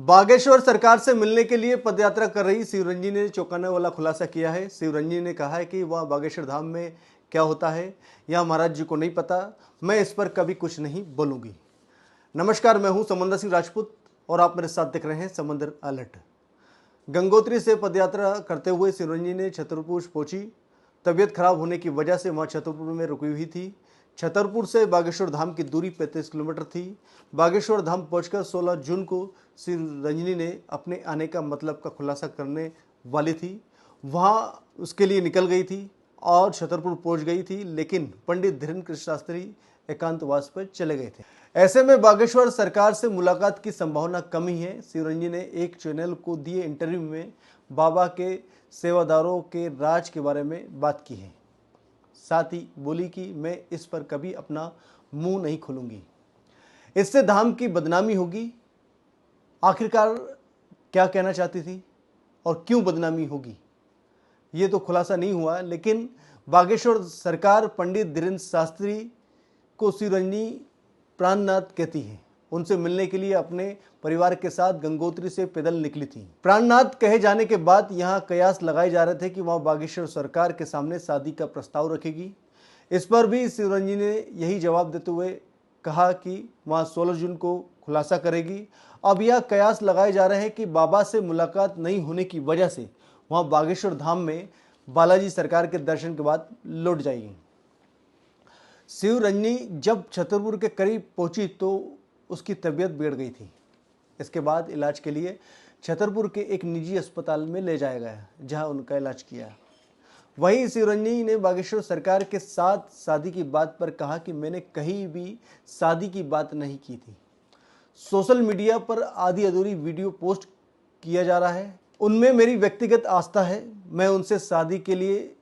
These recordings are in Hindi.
बागेश्वर सरकार से मिलने के लिए पदयात्रा कर रही शिवरंजनी ने चौंकाने वाला खुलासा किया है। शिवरंजनी ने कहा है कि वह बागेश्वर धाम में क्या होता है यह महाराज जी को नहीं पता, मैं इस पर कभी कुछ नहीं बोलूंगी। नमस्कार, मैं हूं समंदर सिंह राजपूत और आप मेरे साथ देख रहे हैं समंदर अलर्ट। गंगोत्री से पदयात्रा करते हुए शिवरंजनी ने छतरपुर पहुंची। तबीयत खराब होने की वजह से वह छतरपुर में रुकी हुई थी। छतरपुर से बागेश्वर धाम की दूरी 35 किलोमीटर थी। बागेश्वर धाम पहुंचकर 16 जून को शिवरंजनी ने अपने आने का मतलब का खुलासा करने वाली थी। वहाँ उसके लिए निकल गई थी और छतरपुर पहुंच गई थी, लेकिन पंडित धीरेन्द्र कृष्ण शास्त्री एकांतवास पर चले गए थे। ऐसे में बागेश्वर सरकार से मुलाकात की संभावना कम ही है। शिवरंजनी ने एक चैनल को दिए इंटरव्यू में बाबा के सेवादारों के राज के बारे में बात की है। साथ ही बोली कि मैं इस पर कभी अपना मुंह नहीं खोलूंगी, इससे धाम की बदनामी होगी। आखिरकार क्या कहना चाहती थी और क्यों बदनामी होगी ये तो खुलासा नहीं हुआ, लेकिन बागेश्वर सरकार पंडित धीरेन्द्र शास्त्री को शिवरंजनी प्राणनाथ कहती है। उनसे मिलने के लिए अपने परिवार के साथ गंगोत्री से पैदल निकली थी। प्राणनाथ कहे जाने के बाद यहाँ कयास लगाए जा रहे थे कि वह बागेश्वर सरकार के सामने शादी का प्रस्ताव रखेगी। इस पर भी शिवरंजनी ने यही जवाब देते हुए कहा कि वह 16 जून को खुलासा करेगी। अब यह कयास लगाए जा रहे हैं कि बाबा से मुलाकात नहीं होने की वजह से वहाँ बागेश्वर धाम में बालाजी सरकार के दर्शन के बाद लौट जाएगी। शिवरंजनी जब छतरपुर के करीब पहुंची तो उसकी तबीयत बिगड़ गई थी। इसके बाद इलाज के लिए छतरपुर के एक निजी अस्पताल में ले जाया गया, जहां उनका इलाज किया। वहीं शिवरंजनी ने बागेश्वर सरकार के साथ शादी की बात पर कहा कि मैंने कहीं भी शादी की बात नहीं की थी। सोशल मीडिया पर आधी अधूरी वीडियो पोस्ट किया जा रहा है, उनमें मेरी व्यक्तिगत आस्था है। मैं उनसे शादी के लिए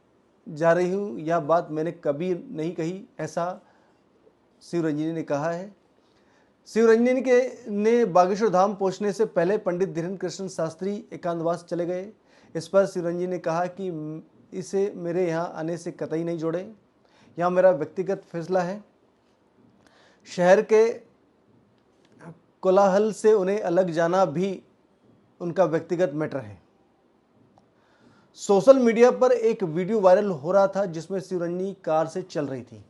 जा रही हूँ, यह बात मैंने कभी नहीं कही, ऐसा शिवरंजनी ने कहा है। शिवरंजनी ने बागेश्वर धाम पहुंचने से पहले पंडित धीरेन्द्र कृष्ण शास्त्री एकांतवास चले गए। इस पर शिवरंजनी ने कहा कि इसे मेरे यहाँ आने से कतई नहीं जोड़े, यह मेरा व्यक्तिगत फैसला है। शहर के कोलाहल से उन्हें अलग जाना भी उनका व्यक्तिगत मैटर है। सोशल मीडिया पर एक वीडियो वायरल हो रहा था जिसमें शिवरंजनी कार से चल रही थी।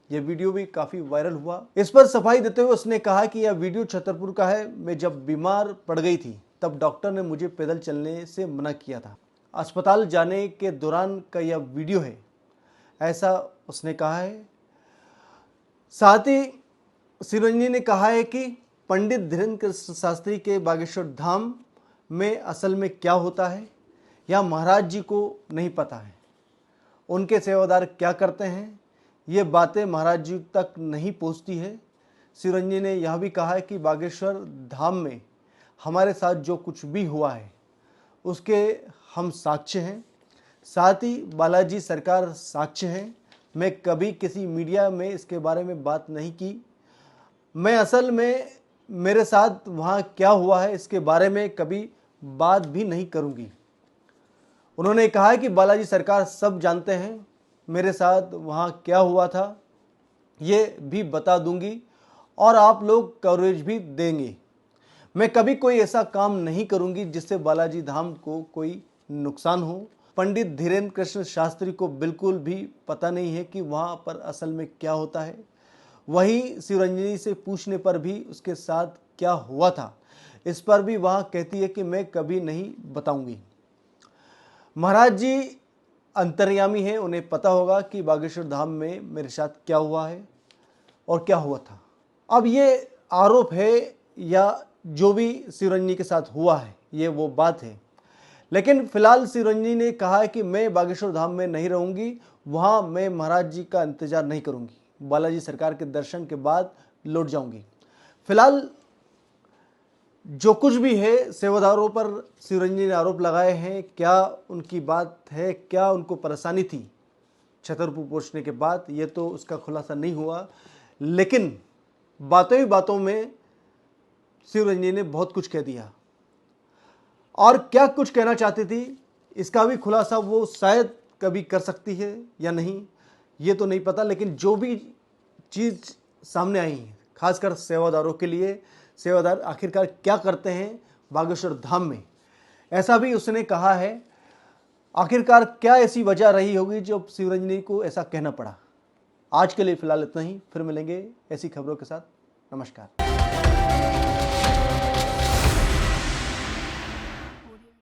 यह वीडियो भी काफी वायरल हुआ। इस पर सफाई देते हुए उसने कहा कि यह वीडियो छतरपुर का है। मैं जब बीमार पड़ गई थी तब डॉक्टर ने मुझे पैदल चलने से मना किया था। अस्पताल जाने के दौरान का यह वीडियो है, ऐसा उसने कहा है। साथ ही शिवरंजनी ने कहा है कि पंडित धीरेन्द्र कृष्ण शास्त्री के बागेश्वर धाम में असल में क्या होता है यह महाराज जी को नहीं पता है। उनके सेवादार क्या करते हैं ये बातें महाराज जी तक नहीं पहुंचती है। शिवरंजनी ने यह भी कहा है कि बागेश्वर धाम में हमारे साथ जो कुछ भी हुआ है उसके हम साक्ष्य हैं, साथ ही बालाजी सरकार साक्ष्य हैं। मैं कभी किसी मीडिया में इसके बारे में बात नहीं की। मैं असल में मेरे साथ वहाँ क्या हुआ है इसके बारे में कभी बात भी नहीं करूँगी। उन्होंने कहा कि बालाजी सरकार सब जानते हैं, मेरे साथ वहाँ क्या हुआ था ये भी बता दूंगी और आप लोग कवरेज भी देंगे। मैं कभी कोई ऐसा काम नहीं करूंगी जिससे बालाजी धाम को कोई नुकसान हो। पंडित धीरेन्द्र कृष्ण शास्त्री को बिल्कुल भी पता नहीं है कि वहाँ पर असल में क्या होता है। वहीं शिवरंजनी से पूछने पर भी उसके साथ क्या हुआ था इस पर भी वह कहती है कि मैं कभी नहीं बताऊंगी। महाराज जी अंतर्यामी है, उन्हें पता होगा कि बागेश्वर धाम में मेरे साथ क्या हुआ है और क्या हुआ था। अब ये आरोप है या जो भी शिवरंजनी के साथ हुआ है ये वो बात है, लेकिन फिलहाल शिवरंजनी ने कहा है कि मैं बागेश्वर धाम में नहीं रहूंगी, वहाँ मैं महाराज जी का इंतजार नहीं करूंगी, बालाजी सरकार के दर्शन के बाद लौट जाऊंगी। फिलहाल जो कुछ भी है सेवादारों पर शिवरंजनी ने आरोप लगाए हैं, क्या उनकी बात है, क्या उनको परेशानी थी छतरपुर पहुंचने के बाद, ये तो उसका खुलासा नहीं हुआ। लेकिन बातों ही बातों में शिवरंजनी ने बहुत कुछ कह दिया और क्या कुछ कहना चाहती थी इसका भी खुलासा वो शायद कभी कर सकती है या नहीं ये तो नहीं पता। लेकिन जो भी चीज़ सामने आई है खासकर सेवादारों के लिए, सेवादार आखिरकार क्या करते हैं बागेश्वर धाम में, ऐसा भी उसने कहा है। आखिरकार क्या ऐसी वजह रही होगी जो शिवरंजनी को ऐसा कहना पड़ा। आज के लिए फिलहाल इतना ही, फिर मिलेंगे ऐसी खबरों के साथ। नमस्कार।